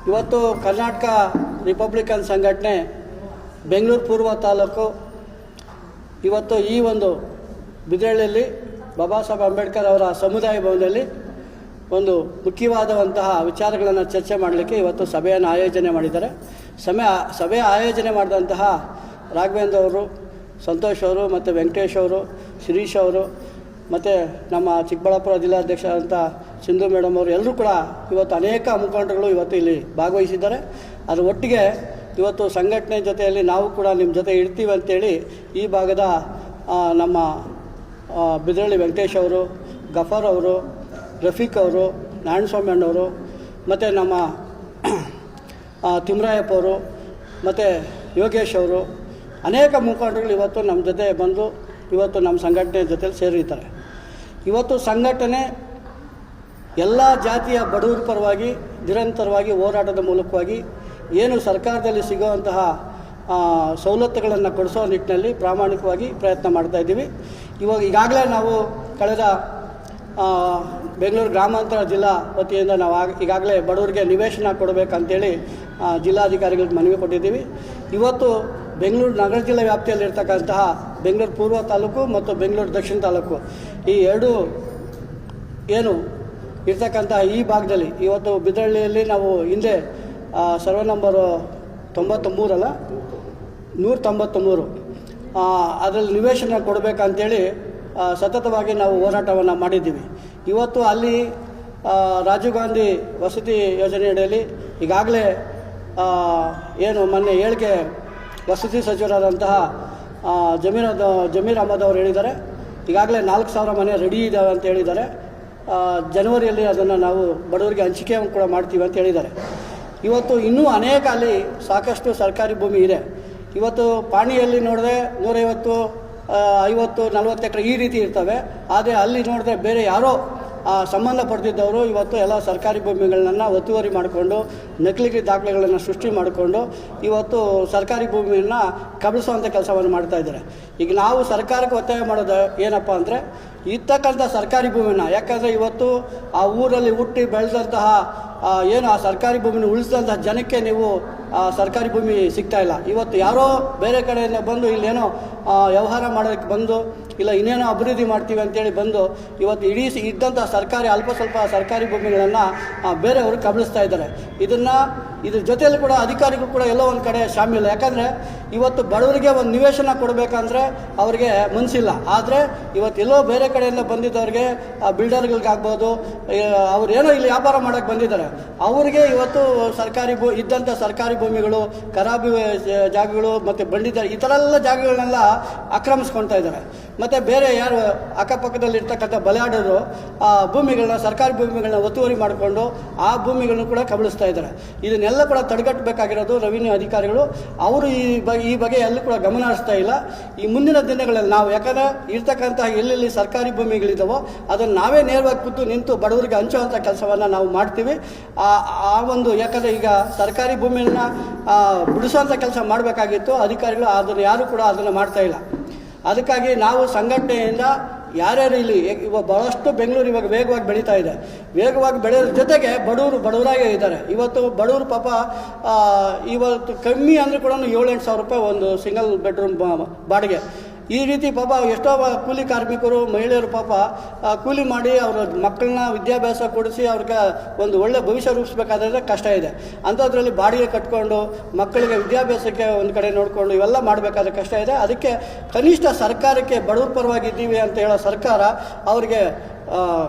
ಇವತ್ತು ಕರ್ನಾಟಕ ರಿಪಬ್ಲಿಕನ್ ಸಂಘಟನೆ ಬೆಂಗಳೂರು ಪೂರ್ವ ತಾಲೂಕು ಇವತ್ತು ಈ ಒಂದು ಬಿದ್ರಳ್ಳಿಯಲ್ಲಿ ಬಾಬಾ ಸಾಹೇಬ್ ಅಂಬೇಡ್ಕರ್ ಅವರ ಸಮುದಾಯ ಭವನದಲ್ಲಿ ಒಂದು ಮುಖ್ಯವಾದಂತಹ ವಿಚಾರಗಳನ್ನು ಚರ್ಚೆ ಮಾಡಲಿಕ್ಕೆ ಇವತ್ತು ಸಭೆಯನ್ನು ಆಯೋಜನೆ ಮಾಡಿದ್ದಾರೆ. ಸಭೆ ಆಯೋಜನೆ ಮಾಡಿದಂತಹ ರಾಘವೇಂದ್ರ ಅವರು, ಸಂತೋಷ್ ಅವರು ಮತ್ತು ವೆಂಕಟೇಶ್ ಅವರು, ಶಿರೀಶ್ ಅವರು ಮತ್ತು ನಮ್ಮ ಚಿಕ್ಕಬಳ್ಳಾಪುರ ಜಿಲ್ಲಾಧ್ಯಕ್ಷರಾದಂಥ ಸಿಂಧು ಮೇಡಮ್ ಅವರು ಎಲ್ಲರೂ ಕೂಡ ಇವತ್ತು ಅನೇಕ ಮುಖಂಡರುಗಳು ಇವತ್ತು ಇಲ್ಲಿ ಭಾಗವಹಿಸಿದ್ದಾರೆ. ಅದರ ಒಟ್ಟಿಗೆ ಇವತ್ತು ಸಂಘಟನೆ ಜೊತೆಯಲ್ಲಿ ನಾವು ಕೂಡ ನಿಮ್ಮ ಜೊತೆ ಇರ್ತೀವಿ ಅಂತೇಳಿ ಈ ಭಾಗದ ನಮ್ಮ ಬಿದ್ರಳ್ಳಿ ವೆಂಕಟೇಶ್ ಅವರು, ಗಫರ್ ಅವರು, ರಫೀಕ್ ಅವರು, ನಾರಾಯಣಸ್ವಾಮಿ ಅಣ್ಣವರು ಮತ್ತು ನಮ್ಮ ತಿಮ್ಮರಾಯಪ್ಪ ಅವರು ಮತ್ತು ಯೋಗೇಶ್ ಅವರು ಅನೇಕ ಮುಖಂಡರುಗಳು ಇವತ್ತು ನಮ್ಮ ಜೊತೆ ಬಂದು ಇವತ್ತು ನಮ್ಮ ಸಂಘಟನೆ ಜೊತೆಲಿ ಸೇರಿರ್ತಾರೆ. ಇವತ್ತು ಸಂಘಟನೆ ಎಲ್ಲ ಜಾತಿಯ ಬಡವರ ಪರವಾಗಿ ನಿರಂತರವಾಗಿ ಹೋರಾಟದ ಮೂಲಕವಾಗಿ ಏನು ಸರ್ಕಾರದಲ್ಲಿ ಸಿಗುವಂತಹ ಸವಲತ್ತುಗಳನ್ನು ಕೊಡಿಸೋ ನಿಟ್ಟಿನಲ್ಲಿ ಪ್ರಾಮಾಣಿಕವಾಗಿ ಪ್ರಯತ್ನ ಮಾಡ್ತಾಯಿದ್ದೀವಿ. ಈಗಾಗಲೇ ನಾವು ಕಳೆದ ಬೆಂಗಳೂರು ಗ್ರಾಮಾಂತರ ಜಿಲ್ಲಾ ವತಿಯಿಂದ ನಾವು ಈಗಾಗಲೇ ಬಡವರಿಗೆ ನಿವೇಶನ ಕೊಡಬೇಕಂತೇಳಿ ಜಿಲ್ಲಾಧಿಕಾರಿಗಳಿಗೆ ಮನವಿ ಕೊಟ್ಟಿದ್ದೀವಿ. ಇವತ್ತು ಬೆಂಗಳೂರು ನಗರ ಜಿಲ್ಲೆ ವ್ಯಾಪ್ತಿಯಲ್ಲಿರ್ತಕ್ಕಂತಹ ಬೆಂಗಳೂರು ಪೂರ್ವ ತಾಲೂಕು ಮತ್ತು ಬೆಂಗಳೂರು ದಕ್ಷಿಣ ತಾಲೂಕು ಈ ಎರಡು ಏನು ಇರ್ತಕ್ಕಂತಹ ಈ ಭಾಗದಲ್ಲಿ ಇವತ್ತು ಬಿದ್ರಳ್ಳಿಯಲ್ಲಿ ನಾವು ಹಿಂದೆ ಸರ್ವೆ ನಂಬರು 193 ಅದರಲ್ಲಿ ನಿವೇಶನ ಕೊಡಬೇಕಂತೇಳಿ ಸತತವಾಗಿ ನಾವು ಹೋರಾಟವನ್ನು ಮಾಡಿದ್ದೀವಿ. ಇವತ್ತು ಅಲ್ಲಿ ರಾಜೀವ್ ಗಾಂಧಿ ವಸತಿ ಯೋಜನೆಯಡಿಯಲ್ಲಿ ಈಗಾಗಲೇ ಏನು ಮೊನ್ನೆ ಹೇಳಿಕೆ ವಸತಿ ಸಚಿವರಾದಂತಹ ಜಮೀರ್ ಅಹಮದ್ ಅವರು ಹೇಳಿದ್ದಾರೆ, ಈಗಾಗಲೇ 4,000 ಮನೆ ರೆಡಿ ಇದ್ದಾವೆ ಅಂತ ಹೇಳಿದ್ದಾರೆ. ಜನವರಿಯಲ್ಲಿ ಅದನ್ನು ನಾವು ಬಡವರಿಗೆ ಹಂಚಿಕೆ ಕೂಡ ಮಾಡ್ತೀವಿ ಅಂತ ಹೇಳಿದ್ದಾರೆ. ಇವತ್ತು ಇನ್ನೂ ಅನೇಕ ಅಲ್ಲಿ ಸಾಕಷ್ಟು ಸರ್ಕಾರಿ ಭೂಮಿ ಇದೆ. ಇವತ್ತು ಪಾಣಿಯಲ್ಲಿ ನೋಡಿದ್ರೆ 150, 50, 40 ಎಕರೆ ಈ ರೀತಿ ಇರ್ತವೆ. ಆದರೆ ಅಲ್ಲಿ ನೋಡಿದ್ರೆ ಬೇರೆ ಯಾರೋ ಸಂಬಂಧಪಡ್ತಿದ್ದವರು ಇವತ್ತು ಎಲ್ಲ ಸರ್ಕಾರಿ ಭೂಮಿಗಳನ್ನ ಒತ್ತುವರಿ ಮಾಡಿಕೊಂಡು ನಕಲಿ ದಾಖಲೆಗಳನ್ನು ಸೃಷ್ಟಿ ಮಾಡಿಕೊಂಡು ಇವತ್ತು ಸರ್ಕಾರಿ ಭೂಮಿಯನ್ನು ಕಬಳಿಸುವಂಥ ಕೆಲಸವನ್ನು ಮಾಡ್ತಾಯಿದ್ದಾರೆ. ಈಗ ನಾವು ಸರ್ಕಾರಕ್ಕೆ ಒತ್ತಾಯ ಮಾಡೋದು ಏನಪ್ಪ ಅಂದರೆ ಇರ್ತಕ್ಕಂಥ ಸರ್ಕಾರಿ ಭೂಮಿನ, ಯಾಕಂದರೆ ಇವತ್ತು ಆ ಊರಲ್ಲಿ ಹುಟ್ಟಿ ಬೆಳೆದಂತಹ ಏನು ಆ ಸರ್ಕಾರಿ ಭೂಮಿನ ಉಳಿಸಿದಂತಹ ಜನಕ್ಕೆ ನೀವು ಸರ್ಕಾರಿ ಭೂಮಿ ಸಿಗ್ತಾಯಿಲ್ಲ. ಇವತ್ತು ಯಾರೋ ಬೇರೆ ಕಡೆಯಿಂದ ಬಂದು ಇಲ್ಲೇನೋ ವ್ಯವಹಾರ ಮಾಡೋದಕ್ಕೆ ಬಂದು ಇಲ್ಲ ಇನ್ನೇನೋ ಅಭಿವೃದ್ಧಿ ಮಾಡ್ತೀವಿ ಅಂತೇಳಿ ಬಂದು ಇವತ್ತು ಇದ್ದಂಥ ಅಲ್ಪ ಸ್ವಲ್ಪ ಸರ್ಕಾರಿ ಭೂಮಿಗಳನ್ನು ಬೇರೆಯವರು ಕಬಳಿಸ್ತಾ ಇದ್ದಾರೆ. ಇದ್ರ ಜೊತೆಯಲ್ಲಿ ಕೂಡ ಅಧಿಕಾರಿಗಳು ಕೂಡ ಎಲ್ಲೋ ಒಂದು ಕಡೆ ಶಾಮಿಲ್ಲ. ಯಾಕಂದರೆ ಇವತ್ತು ಬಡವರಿಗೆ ಒಂದು ನಿವೇಶನ ಕೊಡಬೇಕಂದ್ರೆ ಅವ್ರಿಗೆ ಮನಸ್ಸಿಲ್ಲ. ಆದರೆ ಇವತ್ತು ಎಲ್ಲೋ ಬೇರೆ ಕಡೆಯಿಂದ ಬಂದಿದ್ದವ್ರಿಗೆ ಬಿಲ್ಡರ್ಗಳಿಗಾಗ್ಬೋದು, ಅವ್ರೇನೋ ಇಲ್ಲಿ ವ್ಯಾಪಾರ ಮಾಡೋಕ್ಕೆ ಬಂದಿದ್ದಾರೆ, ಅವರಿಗೆ ಇವತ್ತು ಇದ್ದಂಥ ಸರ್ಕಾರಿ ಭೂಮಿಗಳು, ಖರಾಬಿ ಜಾಗಗಳು ಮತ್ತು ಬಂಡಿದ್ದಾರೆ ಈ ಥರ ಎಲ್ಲ ಜಾಗಗಳನ್ನೆಲ್ಲ ಆಕ್ರಮಿಸ್ಕೊಳ್ತಾ ಇದ್ದಾರೆ. ಮತ್ತು ಬೇರೆ ಯಾರು ಅಕ್ಕಪಕ್ಕದಲ್ಲಿ ಇರ್ತಕ್ಕಂಥ ಬಲಾಢ್ಯರು ಭೂಮಿಗಳನ್ನ, ಸರ್ಕಾರಿ ಭೂಮಿಗಳನ್ನ ಒತ್ತುವರಿ ಮಾಡಿಕೊಂಡು ಆ ಭೂಮಿಗಳನ್ನು ಕೂಡ ಕಬಳಿಸ್ತಾ ಇದ್ದಾರೆ. ಇದನ್ನೆಲ್ಲ ಕೂಡ ತಡೆಗಟ್ಟಬೇಕಾಗಿರೋದು ರೆವಿನ್ಯೂ ಅಧಿಕಾರಿಗಳು. ಅವರು ಈ ಬಗ್ಗೆ ಎಲ್ಲೂ ಕೂಡ ಗಮನ ಹರಿಸ್ತಾ ಇಲ್ಲ. ಈ ಮುಂದಿನ ದಿನಗಳಲ್ಲಿ ನಾವು ಯಾಕಂದರೆ ಇರ್ತಕ್ಕಂತಹ ಎಲ್ಲೆಲ್ಲಿ ಸರ್ಕಾರಿ ಭೂಮಿಗಳಿದ್ದಾವೋ ಅದನ್ನು ನಾವೇ ನೇರವಾಗಿ ಕೂತು ನಿಂತು ಬಡವರಿಗೆ ಹಂಚುವಂಥ ಕೆಲಸವನ್ನು ನಾವು ಮಾಡ್ತೀವಿ. ಯಾಕಂದರೆ ಈಗ ಸರ್ಕಾರಿ ಭೂಮಿಯನ್ನು ಬಿಡಿಸುವಂಥ ಕೆಲಸ ಮಾಡಬೇಕಾಗಿತ್ತು, ಅಧಿಕಾರಿಗಳು ಅದನ್ನು ಯಾರೂ ಕೂಡ ಅದನ್ನು ಮಾಡ್ತಾ ಇಲ್ಲ. ಅದಕ್ಕಾಗಿ ನಾವು ಸಂಘಟನೆಯಿಂದ ಯಾರ್ಯಾರು ಇಲ್ಲಿ ಭಾಳಷ್ಟು ಬೆಂಗಳೂರು ಇವಾಗ ವೇಗವಾಗಿ ಬೆಳೀತಾ ಇದೆ. ವೇಗವಾಗಿ ಬೆಳೆಯೋದ್ರ ಜೊತೆಗೆ ಬಡವರಾಗೇ ಇದ್ದಾರೆ. ಇವತ್ತು ಬಡವರು ಪಾಪ ಇವತ್ತು ಕಮ್ಮಿ ಅಂದರೆ ಕೂಡ 7-8 ಸಾವಿರ ರೂಪಾಯಿ ಒಂದು ಸಿಂಗಲ್ ಬೆಡ್ರೂಮ್ ಬಾಡಿಗೆ. ಈ ರೀತಿ ಪಾಪ ಎಷ್ಟೋ ಕೂಲಿ ಕಾರ್ಮಿಕರು, ಮಹಿಳೆಯರು ಪಾಪ ಕೂಲಿ ಮಾಡಿ ಅವರ ಮಕ್ಕಳನ್ನ ವಿದ್ಯಾಭ್ಯಾಸ ಕೊಡಿಸಿ ಅವ್ರಿಗೆ ಒಂದು ಒಳ್ಳೆ ಭವಿಷ್ಯ ರೂಪಿಸ್ಬೇಕಾದ್ರೆ ಕಷ್ಟ ಇದೆ. ಅಂಥದ್ರಲ್ಲಿ ಬಾಡಿಗೆ ಕಟ್ಕೊಂಡು ಮಕ್ಕಳಿಗೆ ವಿದ್ಯಾಭ್ಯಾಸಕ್ಕೆ ಒಂದು ಕಡೆ ನೋಡಿಕೊಂಡು ಇವೆಲ್ಲ ಮಾಡಬೇಕಾದ್ರೆ ಕಷ್ಟ ಇದೆ. ಅದಕ್ಕೆ ಕನಿಷ್ಠ ಸರ್ಕಾರಕ್ಕೆ ಬಡವ್ರ ಪರವಾಗಿದ್ದೀವಿ ಅಂತ ಹೇಳೋ ಸರ್ಕಾರ ಅವರಿಗೆ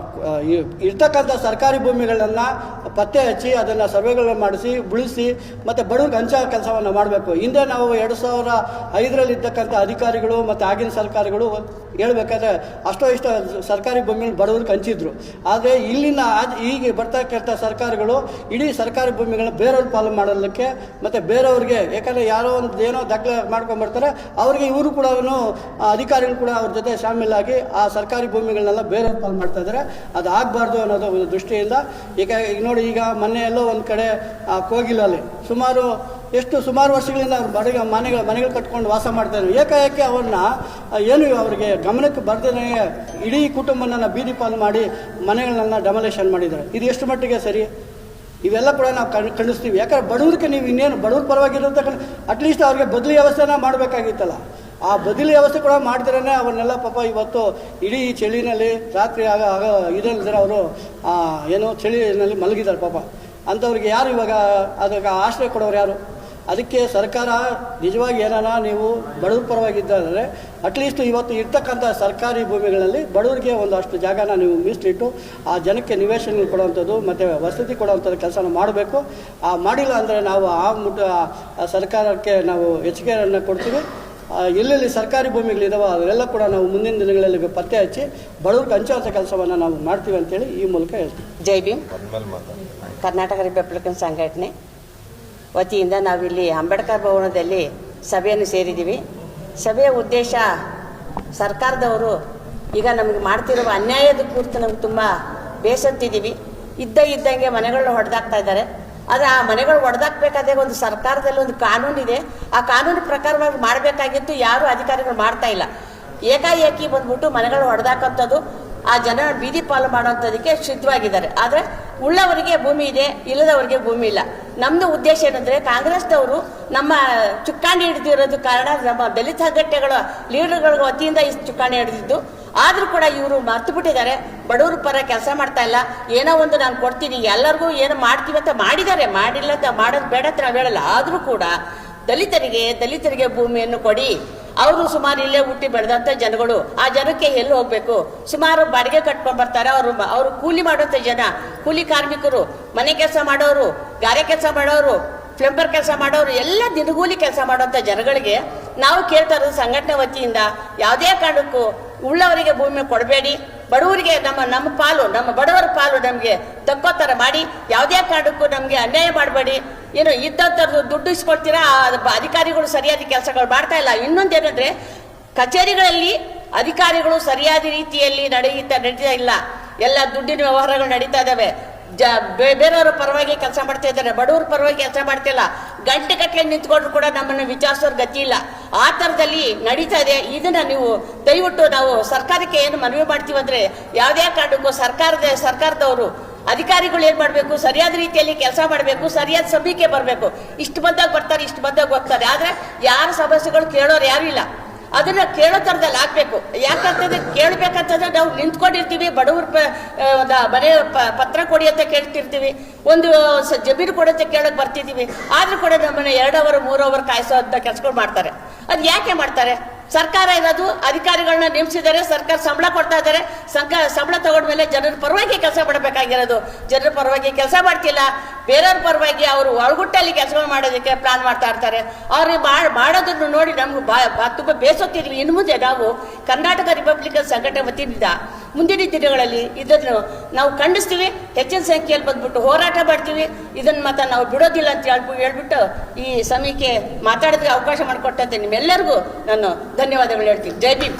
ಇರ್ತಕ್ಕಂಥ ಸರ್ಕಾರಿ ಭೂಮಿಗಳನ್ನು ಪತ್ತೆ ಹಚ್ಚಿ ಅದನ್ನು ಸರ್ವೆಗಳನ್ನ ಮಾಡಿಸಿ ಉಳಿಸಿ ಮತ್ತು ಬಡವ್ರಿಗೆ ಹಂಚೋ ಕೆಲಸವನ್ನು ಮಾಡಬೇಕು. ಹಿಂದೆ ನಾವು 2005ರಲ್ಲಿ ಇರ್ತಕ್ಕಂಥ ಅಧಿಕಾರಿಗಳು ಮತ್ತು ಆಗಿನ ಸರ್ಕಾರಗಳು ಹೇಳ್ಬೇಕಾದ್ರೆ ಅಷ್ಟೋ ಇಷ್ಟ ಸರ್ಕಾರಿ ಭೂಮಿಗಳನ್ನ ಬಡವ್ರಿಗೆ ಹಂಚಿದ್ರು. ಆದರೆ ಈಗ ಬರ್ತಕ್ಕಂಥ ಸರ್ಕಾರಗಳು ಇಡೀ ಸರ್ಕಾರಿ ಭೂಮಿಗಳನ್ನ ಬೇರೆಯವ್ರ ಪಾಲು ಮಾಡೋದಕ್ಕೆ ಮತ್ತು ಬೇರೆಯವ್ರಿಗೆ, ಯಾಕಂದರೆ ಯಾರೋ ಒಂದು ಏನೋ ದಾಖಲೆ ಮಾಡ್ಕೊಂಡ್ಬರ್ತಾರೆ, ಅವ್ರಿಗೆ ಇವರು ಕೂಡ ಅಧಿಕಾರಿಗಳು ಕೂಡ ಅವ್ರ ಜೊತೆ ಶಾಮೀಲಾಗಿ ಆ ಸರ್ಕಾರಿ ಭೂಮಿಗಳನ್ನೆಲ್ಲ ಬೇರೆಯವ್ರ ಪಾಲು ಮಾಡ್ತಾ ಇದ್ದಾರೆ. ಅದು ಆಗಬಾರ್ದು ಅನ್ನೋದು ಒಂದು ದೃಷ್ಟಿಯಿಂದ ಈಗ ನೋಡಿ, ಈಗ ಮೊನ್ನೆ ಎಲ್ಲೋ ಒಂದು ಕಡೆ ಕೋಗಿಲಲ್ಲಿ ಸುಮಾರು ವರ್ಷಗಳಿಂದ ಅವ್ರು ಮನೆಗಳು ಕಟ್ಕೊಂಡು ವಾಸ ಮಾಡ್ತಾಯಿದ್ರು. ಏಕಾಏಕಿ ಅವ್ರನ್ನ ಅವರಿಗೆ ಗಮನಕ್ಕೆ ಬರ್ದೇ ಇಡೀ ಕುಟುಂಬನ ಬೀದಿ ಪಾಲು ಮಾಡಿ ಮನೆಗಳನ್ನೆಲ್ಲ ಡೆಮೊಲೇಷನ್ ಮಾಡಿದ್ದಾರೆ. ಇದು ಎಷ್ಟು ಮಟ್ಟಿಗೆ ಸರಿ? ಇವೆಲ್ಲ ಕೂಡ ನಾವು ಖಂಡಿಸ್ತೀವಿ. ಯಾಕಂದ್ರೆ ಬಡವ್ರಿಗೆ ನೀವು ಇನ್ನೇನು ಬಡವ್ರ ಪರವಾಗಿರುತ್ತೆ, ಅಟ್ಲೀಸ್ಟ್ ಅವ್ರಿಗೆ ಬದಲಿ ವ್ಯವಸ್ಥೆನ ಮಾಡಬೇಕಾಗಿತ್ತಲ್ಲ. ಆ ಬದಲಿ ವ್ಯವಸ್ಥೆ ಕೂಡ ಮಾಡ್ತಿರೇ ಅವನ್ನೆಲ್ಲ ಪಾಪ ಇವತ್ತು ಇಡೀ ಚಳಿನಲ್ಲಿ ರಾತ್ರಿ ಇದಲ್ದರೆ ಅವರು ಏನೋ ಚಳಿನಲ್ಲಿ ಮಲಗಿದ್ದಾರೆ ಪಾಪ. ಅಂಥವ್ರಿಗೆ ಯಾರು ಇವಾಗ ಅದಕ್ಕೆ ಆಶ್ರಯ ಕೊಡೋರು ಯಾರು? ಅದಕ್ಕೆ ಸರ್ಕಾರ ನಿಜವಾಗಿ ಏನಾರ ನೀವು ಬಡವ್ರ ಪರವಾಗಿದ್ದರೆ ಅಟ್ಲೀಸ್ಟ್ ಇವತ್ತು ಇರ್ತಕ್ಕಂಥ ಸರ್ಕಾರಿ ಭೂಮಿಗಳಲ್ಲಿ ಬಡವರಿಗೆ ಒಂದಷ್ಟು ಜಾಗನ ನೀವು ಮೀಸಲಿಟ್ಟು ಆ ಜನಕ್ಕೆ ನಿವೇಶನ ಕೊಡುವಂಥದ್ದು ಮತ್ತು ವಸತಿ ಕೊಡುವಂಥದ್ದು ಕೆಲಸನ ಮಾಡಬೇಕು. ಮಾಡಿಲ್ಲ ಅಂದರೆ ನಾವು ಸರ್ಕಾರಕ್ಕೆ ನಾವು ಎಚ್ಚರಿಕೆಯನ್ನು ಕೊಡ್ತೀವಿ. ಎಲ್ಲೆಲ್ಲಿ ಸರ್ಕಾರಿ ಭೂಮಿಗಳಿದಾವೋ ಅದೆಲ್ಲ ಕೂಡ ನಾವು ಮುಂದಿನ ದಿನಗಳಲ್ಲಿ ಪತ್ತೆ ಹಚ್ಚಿ ಬಡವ್ರಿಗೆ ಹಂಚುವಂಥ ಕೆಲಸವನ್ನು ನಾವು ಮಾಡ್ತೀವಿ ಅಂತೇಳಿ ಈ ಮೂಲಕ ಹೇಳ್ತೀವಿ. ಜೈ ಭೀಮ್. ಕರ್ನಾಟಕ ರಿಪಬ್ಲಿಕನ್ ಸಂಘಟನೆ ವತಿಯಿಂದ ನಾವಿಲ್ಲಿ ಅಂಬೇಡ್ಕರ್ ಭವನದಲ್ಲಿ ಸಭೆಯನ್ನು ಸೇರಿದ್ದೀವಿ. ಸಭೆಯ ಉದ್ದೇಶ ಸರ್ಕಾರದವರು ಈಗ ನಮಗೆ ಮಾಡ್ತಿರುವ ಅನ್ಯಾಯದ ಕುರಿತು ನಮ್ಗೆ ತುಂಬ ಬೇಸತ್ತಿದ್ದೀವಿ. ಇದ್ದಂಗೆ ಮನೆಗಳನ್ನ ಹೊಡೆದಾಕ್ತಾ ಇದ್ದಾರೆ. ಆದರೆ ಆ ಮನೆಗಳು ಹೊಡೆದಾಕ್ಬೇಕಾದ್ರೆ ಒಂದು ಸರ್ಕಾರದಲ್ಲಿ ಒಂದು ಕಾನೂನಿದೆ. ಆ ಕಾನೂನು ಪ್ರಕಾರವಾಗಿ ಮಾಡಬೇಕಾಗಿತ್ತು, ಯಾರು ಅಧಿಕಾರಿಗಳು ಮಾಡ್ತಾ ಇಲ್ಲ. ಏಕಾಏಕಿ ಬಂದ್ಬಿಟ್ಟು ಮನೆಗಳು ಹೊಡೆದಾಕಂಥದ್ದು, ಆ ಜನ ಬೀದಿ ಪಾಲು ಮಾಡೋಂಥದಕ್ಕೆ ಸಿದ್ಧವಾಗಿದ್ದಾರೆ. ಆದರೆ ಉಳ್ಳವರಿಗೆ ಭೂಮಿ ಇದೆ, ಇಲ್ಲದವರಿಗೆ ಭೂಮಿ ಇಲ್ಲ. ನಮ್ಮದು ಉದ್ದೇಶ ಏನಂದರೆ, ಕಾಂಗ್ರೆಸ್ನವರು ನಮ್ಮ ಚುಕ್ಕಾಣಿ ಹಿಡಿದಿರೋದು ಕಾರಣ ನಮ್ಮ ದಲಿತ ಸಂಘಟನೆಗಳ ಲೀಡರ್ಗಳ ವತಿಯಿಂದ ಈ ಚುಕ್ಕಾಣಿ ಹಿಡಿದಿದ್ದು. ಆದರೂ ಕೂಡ ಇವರು ಮರ್ತು ಬಿಟ್ಟಿದ್ದಾರೆ, ಬಡವ್ರ ಪರ ಕೆಲಸ ಮಾಡ್ತಾ ಇಲ್ಲ. ಏನೋ ಒಂದು ನಾನು ಕೊಡ್ತೀನಿ, ಎಲ್ಲರಿಗೂ ಏನೋ ಮಾಡ್ತೀವಿ ಅಂತ ಮಾಡಿದ್ದಾರೆ, ಮಾಡಿಲ್ಲ ಅಂತ ಮಾಡೋದು ಬೇಡ ಅಂತ ನಾವು ಹೇಳಲ್ಲ. ಆದರೂ ಕೂಡ ದಲಿತರಿಗೆ ಭೂಮಿಯನ್ನು ಕೊಡಿ. ಅವರು ಸುಮಾರು ಇಲ್ಲೇ ಹುಟ್ಟಿ ಬೆಳೆದಂಥ ಜನಗಳು, ಆ ಜನಕ್ಕೆ ಎಲ್ಲಿ ಹೋಗಬೇಕು? ಸುಮಾರು ಬಾಡಿಗೆ ಕಟ್ಕೊಂಡು ಬರ್ತಾರೆ. ಅವರು ಕೂಲಿ ಮಾಡೋಂಥ ಜನ, ಕೂಲಿ ಕಾರ್ಮಿಕರು, ಮನೆ ಕೆಲಸ ಮಾಡೋರು, ಗಾರೆ ಕೆಲಸ ಮಾಡೋರು, ಪ್ಲಂಬರ್ ಕೆಲಸ ಮಾಡೋರು, ಎಲ್ಲ ದಿನಗೂಲಿ ಕೆಲಸ ಮಾಡೋಂಥ ಜನಗಳಿಗೆ ನಾವು ಕೇಳ್ತಾ ಇರೋದು ಸಂಘಟನೆ ವತಿಯಿಂದ ಯಾವುದೇ ಕಾರಣಕ್ಕೂ ಉಳ್ಳವರಿಗೆ ಭೂಮಿ ಕೊಡಬೇಡಿ. ಬಡವರಿಗೆ ನಮ್ಮ ಪಾಲು, ನಮ್ಮ ಬಡವರ ಪಾಲು ನಮಗೆ ತಕ್ಕೋ ಥರ ಮಾಡಿ, ಯಾವುದೇ ಕಾರಣಕ್ಕೂ ನಮಗೆ ಅನ್ಯಾಯ ಮಾಡಬೇಡಿ. ಏನು ಇದ್ದಂಥದ್ದು ದುಡ್ಡು ಇಸ್ಕೊಳ್ತೀರಾ, ಅಧಿಕಾರಿಗಳು ಸರಿಯಾದ ಕೆಲಸಗಳು ಮಾಡ್ತಾ ಇಲ್ಲ. ಇನ್ನೊಂದೇನೆಂದರೆ, ಕಚೇರಿಗಳಲ್ಲಿ ಅಧಿಕಾರಿಗಳು ಸರಿಯಾದ ರೀತಿಯಲ್ಲಿ ನಡೀತಾ ಇಲ್ಲ. ಎಲ್ಲ ದುಡ್ಡಿನ ವ್ಯವಹಾರಗಳು ನಡೀತಾ ಇದ್ದಾವೆ. ಬೇರೆಯವರ ಪರವಾಗಿ ಕೆಲಸ ಮಾಡ್ತಾ ಇದ್ದಾರೆ, ಬಡವ್ರ ಪರವಾಗಿ ಕೆಲಸ ಮಾಡ್ತಿಲ್ಲ. ಗಂಟೆ ನಿಂತ್ಕೊಂಡ್ರು ಕೂಡ ನಮ್ಮನ್ನು ವಿಚಾರಿಸೋರ್ ಗತಿ ಇಲ್ಲ. ಆ ಥರದಲ್ಲಿ ನಡೀತಾ ಇದೆ. ಇದನ್ನ ನೀವು ದಯವಿಟ್ಟು ನಾವು ಸರ್ಕಾರಕ್ಕೆ ಏನು ಮನವಿ ಮಾಡ್ತೀವಿ ಅಂದರೆ, ಯಾವುದೇ ಕಾರಣಕ್ಕೂ ಸರ್ಕಾರದವರು ಅಧಿಕಾರಿಗಳು ಏನು ಮಾಡಬೇಕು, ಸರಿಯಾದ ರೀತಿಯಲ್ಲಿ ಕೆಲಸ ಮಾಡಬೇಕು, ಸರಿಯಾದ ಸಭೆಗೆ ಬರಬೇಕು. ಇಷ್ಟು ಬಂದಾಗ ಬರ್ತಾರೆ, ಇಷ್ಟು ಬಂದಾಗ ಹೋಗ್ತಾರೆ. ಆದರೆ ಯಾರ ಸಮಸ್ಯೆಗಳು ಕೇಳೋರು ಯಾರು ಇಲ್ಲ. ಅದನ್ನ ಕೇಳೋ ಥರದಲ್ಲಿ ಆಗ್ಬೇಕು. ಯಾಕಂತಂದ್ರೆ ಕೇಳಬೇಕಂತಂದ್ರೆ ನಾವು ನಿಂತ್ಕೊಂಡಿರ್ತೀವಿ, ಬಡವ್ರ ಮನೆ ಪತ್ರ ಕೊಡಿ ಅಂತ ಕೇಳ್ತಿರ್ತೀವಿ, ಒಂದು ಜಮೀನು ಕೊಡಿ ಅಂತ ಕೇಳಕ್ ಬರ್ತಿದ್ದೀವಿ. ಆದ್ರೂ ಕೂಡ ನಮ್ಮನ್ನ 2 ಅವರ್ 3 ಅವರ್ ಕಾಯಿಸೋ ಅಂತ ಕೆಲಸಗಳು ಮಾಡ್ತಾರೆ. ಅದು ಯಾಕೆ ಮಾಡ್ತಾರೆ? ಸರ್ಕಾರ ಇರೋದು, ಅಧಿಕಾರಿಗಳನ್ನ ನೇಮಿಸಿದ್ದಾರೆ, ಸರ್ಕಾರ ಸಂಬಳ ಕೊಡ್ತಾ ಇದ್ದಾರೆ. ಸಂಬಳ ತಗೊಂಡ್ಮೇಲೆ ಜನರ ಪರವಾಗಿ ಕೆಲಸ ಮಾಡಬೇಕಾಗಿರೋದು, ಜನರ ಪರವಾಗಿ ಕೆಲಸ ಮಾಡ್ತಿಲ್ಲ. ಬೇರೆಯವ್ರ ಪರವಾಗಿ ಅವರು ಒಳಗುಟ್ಟಲ್ಲಿ ಕೆಲಸಗಳು ಮಾಡೋದಕ್ಕೆ ಪ್ಲಾನ್ ಮಾಡ್ತಾ ಇರ್ತಾರೆ. ಅವ್ರಿಗೆ ಮಾಡೋದನ್ನು ನೋಡಿ ನಮ್ಗೆ ತುಂಬ ಬೇಸತ್ತಿದ್ವಿ. ಇನ್ನು ಮುಂದೆ ನಾವು ಕರ್ನಾಟಕ ರಿಪಬ್ಲಿಕನ್ ಸಂಘಟನೆ ವತಿಯಿಂದ ಮುಂದಿನ ದಿನಗಳಲ್ಲಿ ಇದನ್ನು ನಾವು ಖಂಡಿಸ್ತೀವಿ. ಹೆಚ್ಚಿನ ಸಂಖ್ಯೆಯಲ್ಲಿ ಬಂದ್ಬಿಟ್ಟು ಹೋರಾಟ ಮಾಡ್ತೀವಿ. ಇದನ್ನು ಮಾತ್ರ ನಾವು ಬಿಡೋದಿಲ್ಲ ಅಂತ ಹೇಳ್ಬಿಟ್ಟು ಈ ಸಮಯಕ್ಕೆ ಮಾತಾಡೋದಕ್ಕೆ ಅವಕಾಶ ಮಾಡಿಕೊಟ್ಟಂತೆ ನಿಮ್ಮೆಲ್ಲರಿಗೂ ನಾನು ಧನ್ಯವಾದಗಳು ಹೇಳ್ತೀನಿ. ಜೈ ಭೀಮ್.